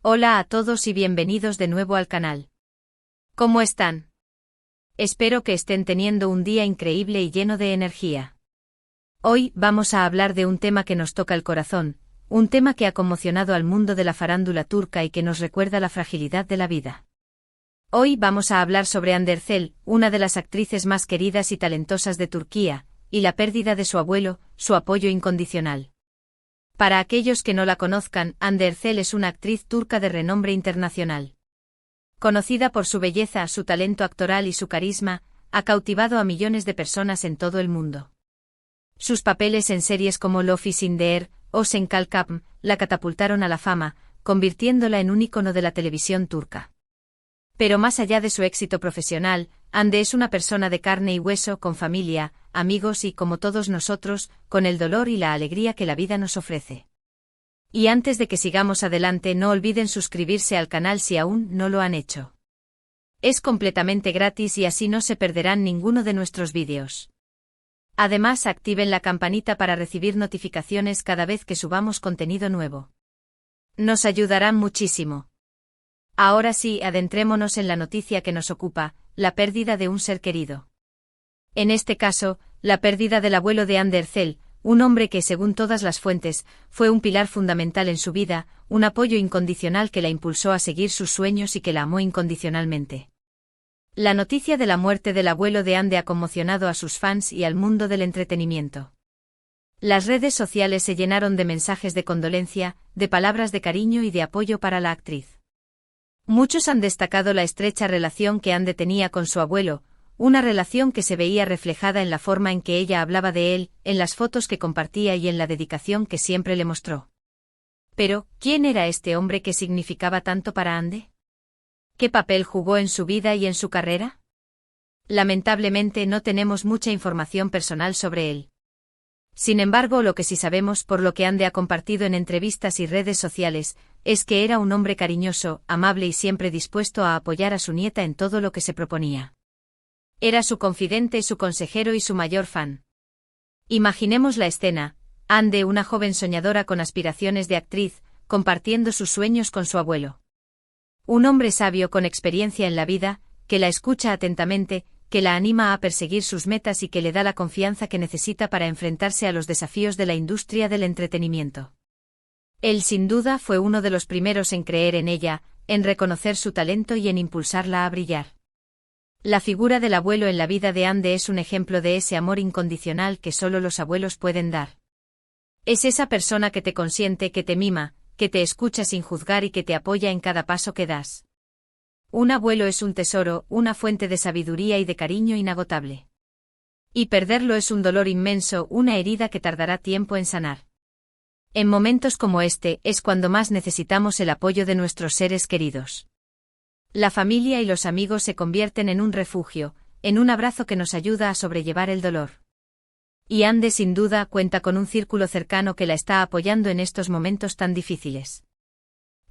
Hola a todos y bienvenidos de nuevo al canal. ¿Cómo están? Espero que estén teniendo un día increíble y lleno de energía. Hoy vamos a hablar de un tema que nos toca el corazón, un tema que ha conmocionado al mundo de la farándula turca y que nos recuerda la fragilidad de la vida. Hoy vamos a hablar sobre Hande Erçel, una de las actrices más queridas y talentosas de Turquía, y la pérdida de su abuelo, su apoyo incondicional. Para aquellos que no la conozcan, Hande Erçel es una actriz turca de renombre internacional. Conocida por su belleza, su talento actoral y su carisma, ha cautivado a millones de personas en todo el mundo. Sus papeles en series como Love is in the Air o Sen Kalkapm la catapultaron a la fama, convirtiéndola en un ícono de la televisión turca. Pero más allá de su éxito profesional, Hande es una persona de carne y hueso, con familia, amigos y, como todos nosotros, con el dolor y la alegría que la vida nos ofrece. Y antes de que sigamos adelante, no olviden suscribirse al canal si aún no lo han hecho. Es completamente gratis y así no se perderán ninguno de nuestros vídeos. Además, activen la campanita para recibir notificaciones cada vez que subamos contenido nuevo. Nos ayudarán muchísimo. Ahora sí, adentrémonos en la noticia que nos ocupa, la pérdida de un ser querido. En este caso, la pérdida del abuelo de Hande Erçel, un hombre que, según todas las fuentes, fue un pilar fundamental en su vida, un apoyo incondicional que la impulsó a seguir sus sueños y que la amó incondicionalmente. La noticia de la muerte del abuelo de Hande ha conmocionado a sus fans y al mundo del entretenimiento. Las redes sociales se llenaron de mensajes de condolencia, de palabras de cariño y de apoyo para la actriz. Muchos han destacado la estrecha relación que Hande tenía con su abuelo, una relación que se veía reflejada en la forma en que ella hablaba de él, en las fotos que compartía y en la dedicación que siempre le mostró. Pero, ¿quién era este hombre que significaba tanto para Hande? ¿Qué papel jugó en su vida y en su carrera? Lamentablemente no tenemos mucha información personal sobre él. Sin embargo, lo que sí sabemos, por lo que Hande ha compartido en entrevistas y redes sociales, es que era un hombre cariñoso, amable y siempre dispuesto a apoyar a su nieta en todo lo que se proponía. Era su confidente, su consejero y su mayor fan. Imaginemos la escena: Hande, una joven soñadora con aspiraciones de actriz, compartiendo sus sueños con su abuelo. Un hombre sabio con experiencia en la vida, que la escucha atentamente, que la anima a perseguir sus metas y que le da la confianza que necesita para enfrentarse a los desafíos de la industria del entretenimiento. Él sin duda fue uno de los primeros en creer en ella, en reconocer su talento y en impulsarla a brillar. La figura del abuelo en la vida de Hande es un ejemplo de ese amor incondicional que solo los abuelos pueden dar. Es esa persona que te consiente, que te mima, que te escucha sin juzgar y que te apoya en cada paso que das. Un abuelo es un tesoro, una fuente de sabiduría y de cariño inagotable. Y perderlo es un dolor inmenso, una herida que tardará tiempo en sanar. En momentos como este es cuando más necesitamos el apoyo de nuestros seres queridos. La familia y los amigos se convierten en un refugio, en un abrazo que nos ayuda a sobrellevar el dolor. Y Hande sin duda cuenta con un círculo cercano que la está apoyando en estos momentos tan difíciles.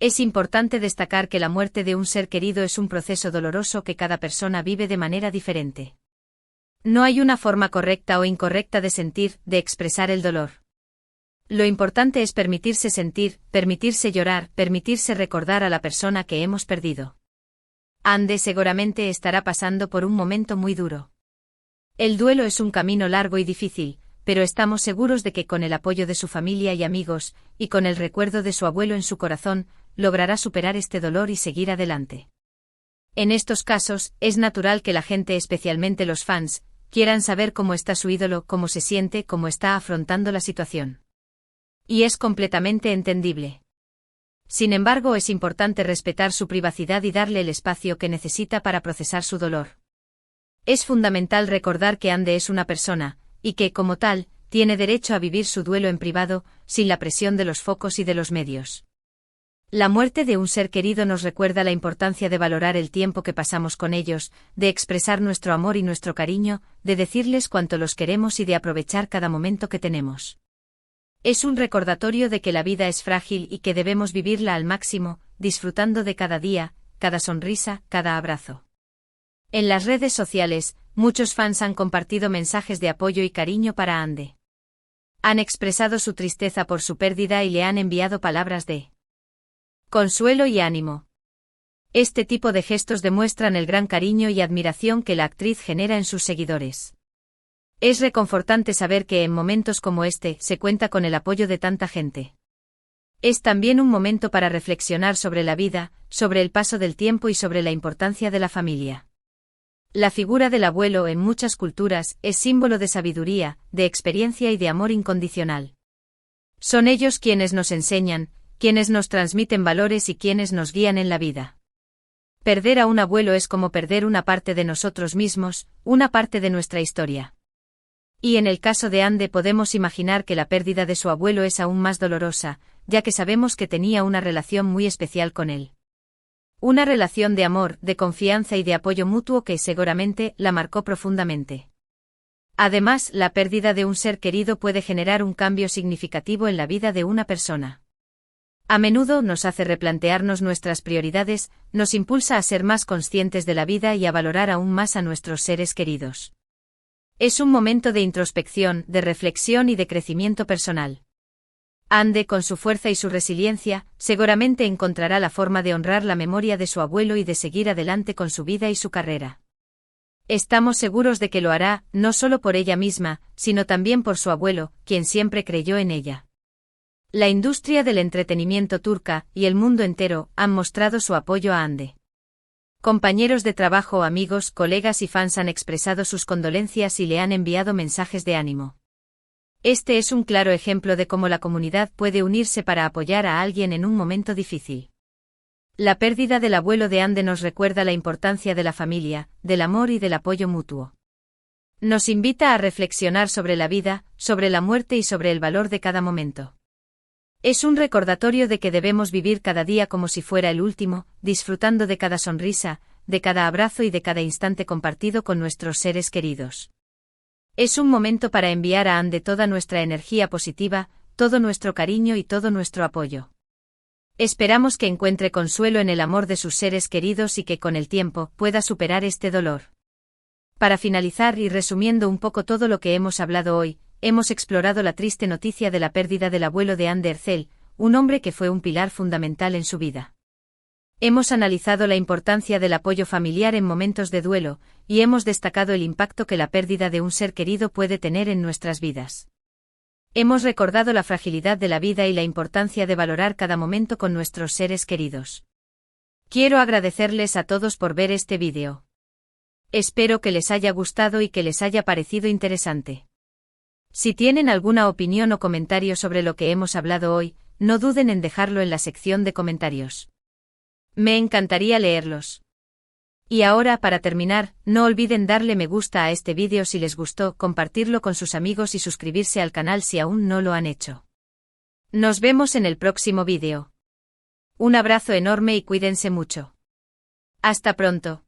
Es importante destacar que la muerte de un ser querido es un proceso doloroso que cada persona vive de manera diferente. No hay una forma correcta o incorrecta de sentir, de expresar el dolor. Lo importante es permitirse sentir, permitirse llorar, permitirse recordar a la persona que hemos perdido. Hande seguramente estará pasando por un momento muy duro. El duelo es un camino largo y difícil, pero estamos seguros de que con el apoyo de su familia y amigos, y con el recuerdo de su abuelo en su corazón, logrará superar este dolor y seguir adelante. En estos casos, es natural que la gente, especialmente los fans, quieran saber cómo está su ídolo, cómo se siente, cómo está afrontando la situación. Y es completamente entendible. Sin embargo, es importante respetar su privacidad y darle el espacio que necesita para procesar su dolor. Es fundamental recordar que Hande es una persona, y que, como tal, tiene derecho a vivir su duelo en privado, sin la presión de los focos y de los medios. La muerte de un ser querido nos recuerda la importancia de valorar el tiempo que pasamos con ellos, de expresar nuestro amor y nuestro cariño, de decirles cuánto los queremos y de aprovechar cada momento que tenemos. Es un recordatorio de que la vida es frágil y que debemos vivirla al máximo, disfrutando de cada día, cada sonrisa, cada abrazo. En las redes sociales, muchos fans han compartido mensajes de apoyo y cariño para Hande. Han expresado su tristeza por su pérdida y le han enviado palabras de Consuelo y ánimo. Este tipo de gestos demuestran el gran cariño y admiración que la actriz genera en sus seguidores. Es reconfortante saber que en momentos como este se cuenta con el apoyo de tanta gente. Es también un momento para reflexionar sobre la vida, sobre el paso del tiempo y sobre la importancia de la familia. La figura del abuelo en muchas culturas es símbolo de sabiduría, de experiencia y de amor incondicional. Son ellos quienes nos enseñan, quienes nos transmiten valores y quienes nos guían en la vida. Perder a un abuelo es como perder una parte de nosotros mismos, una parte de nuestra historia. Y en el caso de Ande podemos imaginar que la pérdida de su abuelo es aún más dolorosa, ya que sabemos que tenía una relación muy especial con él. Una relación de amor, de confianza y de apoyo mutuo que seguramente la marcó profundamente. Además, la pérdida de un ser querido puede generar un cambio significativo en la vida de una persona. A menudo nos hace replantearnos nuestras prioridades, nos impulsa a ser más conscientes de la vida y a valorar aún más a nuestros seres queridos. Es un momento de introspección, de reflexión y de crecimiento personal. Ande, con su fuerza y su resiliencia, seguramente encontrará la forma de honrar la memoria de su abuelo y de seguir adelante con su vida y su carrera. Estamos seguros de que lo hará, no solo por ella misma, sino también por su abuelo, quien siempre creyó en ella. La industria del entretenimiento turca y el mundo entero han mostrado su apoyo a Ande. Compañeros de trabajo, amigos, colegas y fans han expresado sus condolencias y le han enviado mensajes de ánimo. Este es un claro ejemplo de cómo la comunidad puede unirse para apoyar a alguien en un momento difícil. La pérdida del abuelo de Ande nos recuerda la importancia de la familia, del amor y del apoyo mutuo. Nos invita a reflexionar sobre la vida, sobre la muerte y sobre el valor de cada momento. Es un recordatorio de que debemos vivir cada día como si fuera el último, disfrutando de cada sonrisa, de cada abrazo y de cada instante compartido con nuestros seres queridos. Es un momento para enviar a Ande toda nuestra energía positiva, todo nuestro cariño y todo nuestro apoyo. Esperamos que encuentre consuelo en el amor de sus seres queridos y que con el tiempo pueda superar este dolor. Para finalizar y resumiendo un poco todo lo que hemos hablado hoy, hemos explorado la triste noticia de la pérdida del abuelo de Ande Erçel, un hombre que fue un pilar fundamental en su vida. Hemos analizado la importancia del apoyo familiar en momentos de duelo, y hemos destacado el impacto que la pérdida de un ser querido puede tener en nuestras vidas. Hemos recordado la fragilidad de la vida y la importancia de valorar cada momento con nuestros seres queridos. Quiero agradecerles a todos por ver este vídeo. Espero que les haya gustado y que les haya parecido interesante. Si tienen alguna opinión o comentario sobre lo que hemos hablado hoy, no duden en dejarlo en la sección de comentarios. Me encantaría leerlos. Y ahora, para terminar, no olviden darle me gusta a este vídeo si les gustó, compartirlo con sus amigos y suscribirse al canal si aún no lo han hecho. Nos vemos en el próximo vídeo. Un abrazo enorme y cuídense mucho. Hasta pronto.